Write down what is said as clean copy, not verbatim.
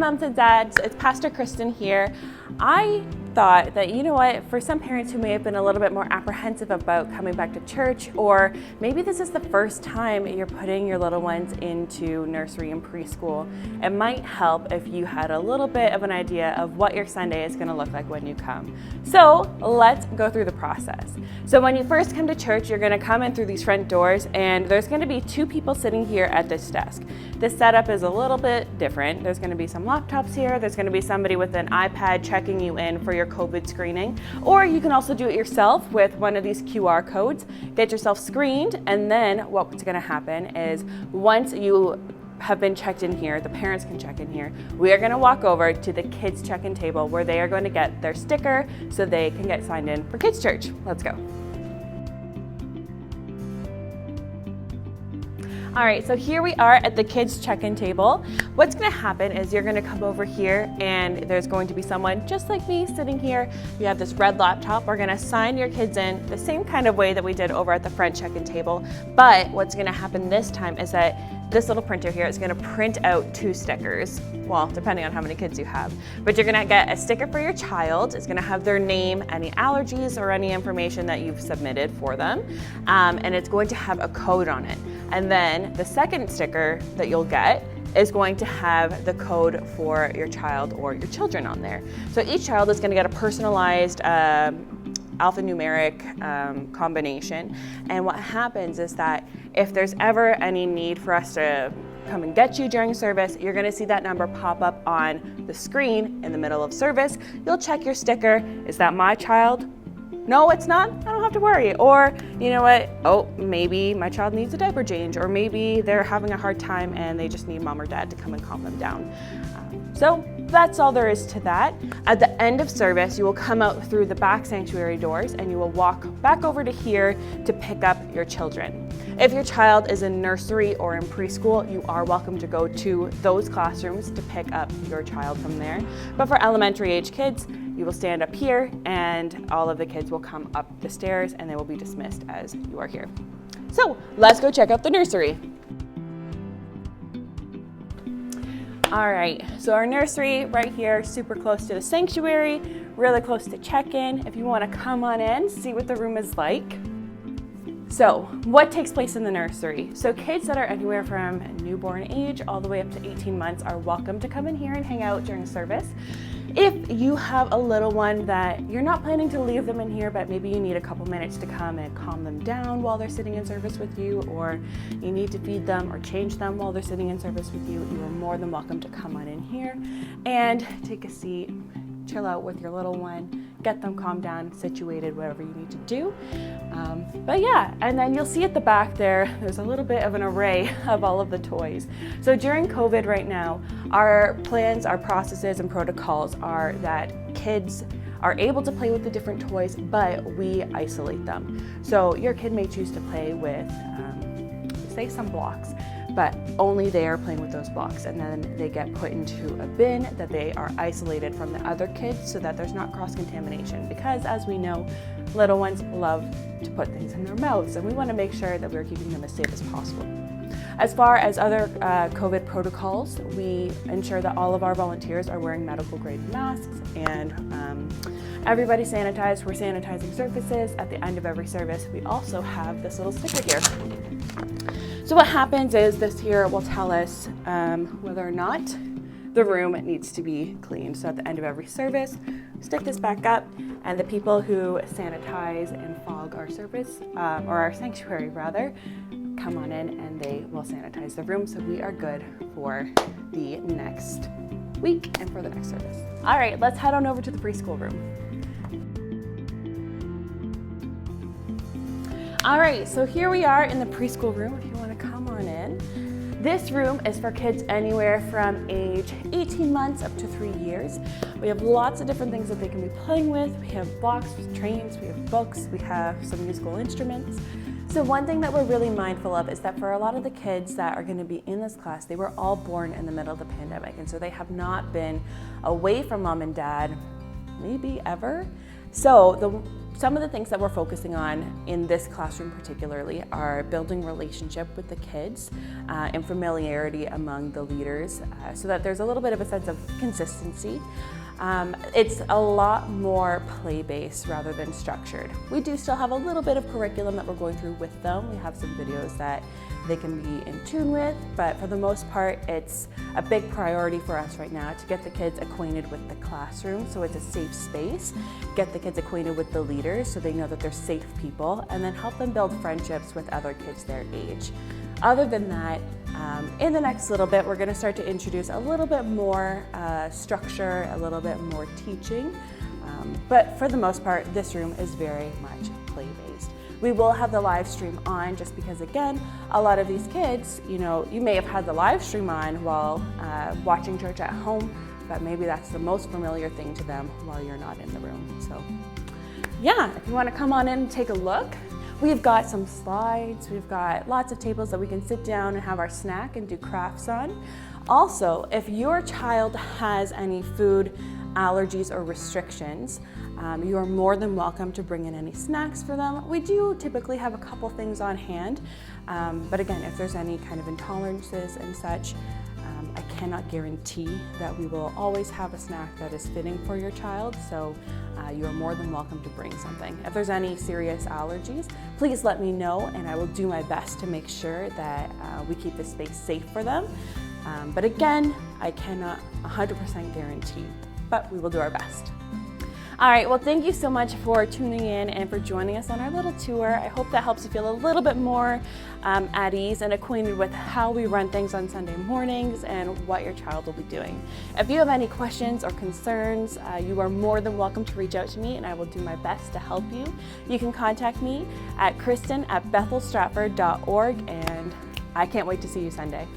moms and dads, it's Pastor Kristen here. I thought that, you know what, for some parents who may have been a little bit more apprehensive about coming back to church, or maybe this is the first time you're putting your little ones into nursery and preschool, it might help if you had a little bit of an idea of what your Sunday is going to look like when you come. So let's go through the process. So when you first come to church, you're going to come in through these front doors, and there's going to be two people sitting here at this desk. This setup is a little bit different. There's going to be some laptops here. There's going to be somebody with an iPad checking you in for your COVID screening, or you can also do it yourself with one of these QR codes. Get yourself screened, and then what's going to happen is once you have been checked in here, the parents can check in here, we are going to walk over to the kids check-in table where they are going to get their sticker so they can get signed in for Kids Church. Let's go. All right, so here we are at the kids check-in table. What's gonna happen is you're gonna come over here and there's going to be someone just like me sitting here. You have this red laptop. We're gonna sign your kids in the same kind of way that we did over at the front check-in table. But what's gonna happen this time is that this little printer here is gonna print out 2 stickers. Well, depending on how many kids you have. But you're gonna get a sticker for your child. It's gonna have their name, any allergies, or any information that you've submitted for them. And it's going to have a code on it. And then the second sticker that you'll get is going to have the code for your child or your children on there. So each child is gonna get a personalized alphanumeric combination. And what happens is that if there's ever any need for us to come and get you during service, you're gonna see that number pop up on the screen in the middle of service. You'll check your sticker. Is that my child? No, it's not. I don't have to worry. Or, you know what? Oh, maybe my child needs a diaper change, or maybe they're having a hard time and they just need mom or dad to come and calm them down. So that's all there is to that. At the end of service, you will come out through the back sanctuary doors and you will walk back over to here to pick up your children. If your child is in nursery or in preschool, you are welcome to go to those classrooms to pick up your child from there. But for elementary age kids, you will stand up here and all of the kids will come up the stairs and they will be dismissed as you are here. So let's go check out the nursery. All right, so our nursery right here, super close to the sanctuary, really close to check-in. If you want to come on in, see what the room is like. So what takes place in the nursery? So kids that are anywhere from newborn age all the way up to 18 months are welcome to come in here and hang out during service. If you have a little one that you're not planning to leave them in here, but maybe you need a couple minutes to come and calm them down while they're sitting in service with you, or you need to feed them or change them while they're sitting in service with you, you are more than welcome to come on in here and take a seat, chill out with your little one, get them calmed down, situated, whatever you need to do. But yeah, and then you'll see at the back there's a little bit of an array of all of the toys. So during COVID right now, our plans, our processes, and protocols are that kids are able to play with the different toys, but we isolate them. So your kid may choose to play with, say, some blocks, but only they are playing with those blocks, and then they get put into a bin that they are isolated from the other kids so that there's not cross-contamination, because as we know, little ones love to put things in their mouths, and we want to make sure that we're keeping them as safe as possible. As far as other COVID protocols, we ensure that all of our volunteers are wearing medical grade masks, and everybody sanitized. We're sanitizing surfaces at the end of every service. We also have this little sticker here. So what happens is this here will tell us whether or not the room needs to be cleaned. So at the end of every service, stick this back up, and the people who sanitize and fog our service, or our sanctuary rather, come on in and they will sanitize the room, so we are good for the next week and for the next service. All right, let's head on over to the preschool room. All right, so here we are in the preschool room, if you want to come on in. This room is for kids anywhere from age 18 months up to 3 years. We have lots of different things that they can be playing with. We have blocks, trains, we have books, we have some musical instruments. So one thing that we're really mindful of is that for a lot of the kids that are going to be in this class, they were all born in the middle of the pandemic, and so they have not been away from mom and dad, maybe ever. So some of the things that we're focusing on in this classroom particularly are building relationship with the kids and familiarity among the leaders so that there's a little bit of a sense of consistency. It's a lot more play-based rather than structured. We do still have a little bit of curriculum that we're going through with them. We have some videos that they can be in tune with, but for the most part, it's a big priority for us right now to get the kids acquainted with the classroom so it's a safe space, get the kids acquainted with the leaders so they know that they're safe people, and then help them build friendships with other kids their age. Other than that, in the next little bit, we're going to start to introduce a little bit more structure, a little bit more teaching, but for the most part, this room is very much play-based. We will have the live stream on just because, again, a lot of these kids, you may have had the live stream on while watching church at home, but maybe that's the most familiar thing to them while you're not in the room. So yeah, if you want to come on in and take a look, we've got some slides, we've got lots of tables that we can sit down and have our snack and do crafts on. Also, if your child has any food allergies or restrictions, you are more than welcome to bring in any snacks for them. We do typically have a couple things on hand, but again, if there's any kind of intolerances and such, I cannot guarantee that we will always have a snack that is fitting for your child, so you are more than welcome to bring something. If there's any serious allergies, please let me know and I will do my best to make sure that we keep the space safe for them. But again, I cannot 100% guarantee, but we will do our best. All right, well, thank you so much for tuning in and for joining us on our little tour. I hope that helps you feel a little bit more at ease and acquainted with how we run things on Sunday mornings and what your child will be doing. If you have any questions or concerns, you are more than welcome to reach out to me and I will do my best to help you. You can contact me at kristen@bethelstratford.org, and I can't wait to see you Sunday.